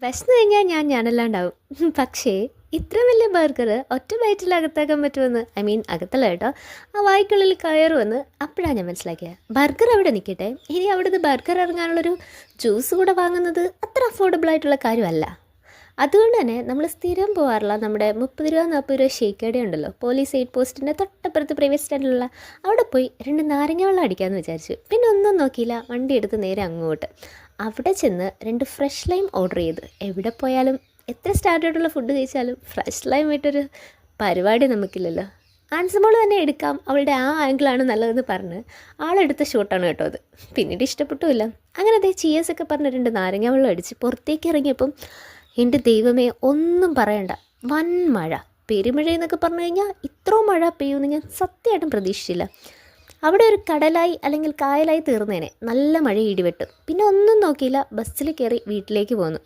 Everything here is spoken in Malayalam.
വിശന്ന് കഴിഞ്ഞാൽ ഞാനല്ലാണ്ടാവും. പക്ഷേ ഇത്ര വലിയ ബർഗർ ഒറ്റ ബൈറ്റിൽ അകത്താക്കാൻ പറ്റുമെന്ന് അകത്തല്ല കേട്ടോ, ആ വായ്ക്കുള്ളിൽ കയറുമെന്ന് അപ്പോഴാണ് ഞാൻ മനസ്സിലാക്കിയത്. ബർഗർ അവിടെ നിൽക്കട്ടെ, ഇനി അവിടുന്ന് ബർഗർ ഇറങ്ങാനുള്ളൊരു ജ്യൂസ് കൂടെ വാങ്ങുന്നത് അത്ര അഫോർഡബിൾ ആയിട്ടുള്ള കാര്യമല്ല. അതുകൊണ്ട് തന്നെ നമ്മൾ സ്ഥിരം പോകാറുള്ള നമ്മുടെ 30 രൂപ 40 രൂപ ഷേക്ക് കട ഉണ്ടല്ലോ, പോലീസ് എയ്ഡ് പോസ്റ്റിൻ്റെ തൊട്ടപ്പുറത്ത് പ്രൈവറ്റ് സ്റ്റാൻഡിലുള്ള, അവിടെ പോയി 2 നാരങ്ങ വെള്ളം അടിക്കാമെന്ന് വിചാരിച്ചു. പിന്നെ ഒന്നും നോക്കിയില്ല, വണ്ടി എടുത്ത് നേരെ അങ്ങോട്ട്. അവിടെ ചെന്ന് 2 ഫ്രഷ് ലൈം ഓർഡർ ചെയ്ത്. എവിടെ പോയാലും എത്ര സ്റ്റാൻഡേർഡുള്ള ഫുഡ് കഴിച്ചാലും ഫ്രഷ് ലൈം ഇട്ടൊരു പരിപാടി നമുക്കില്ലല്ലോ. ആൻസമോൾ തന്നെ എടുക്കാം, അവളുടെ ആ ആംഗിളാണ് നല്ലതെന്ന് പറഞ്ഞ് ആളെടുത്ത ഷോട്ടാണ് കേട്ടോ അത്. പിന്നീട് ഇഷ്ടപ്പെട്ടുമില്ല. അങ്ങനെ അതേ ചിയേഴ്സൊക്കെ പറഞ്ഞ് 2 നാരങ്ങ വെള്ളം അടിച്ച് പുറത്തേക്ക് ഇറങ്ങിയപ്പം എൻ്റെ ദൈവമേ, ഒന്നും പറയണ്ട, വൻ മഴ. പെരുമഴയെന്നൊക്കെ പറഞ്ഞു കഴിഞ്ഞാൽ ഇത്രയും മഴ പെയ്യുമെന്ന് ഞാൻ സത്യമായിട്ടും പ്രതീക്ഷിച്ചില്ല. അവിടെ ഒരു കടലായി അല്ലെങ്കിൽ കായലായി തീർന്നേനെ. നല്ല മഴ ഇടിവെട്ടും. പിന്നെ ഒന്നും നോക്കിയില്ല, ബസ്സിൽ കയറി വീട്ടിലേക്ക് പോന്നു.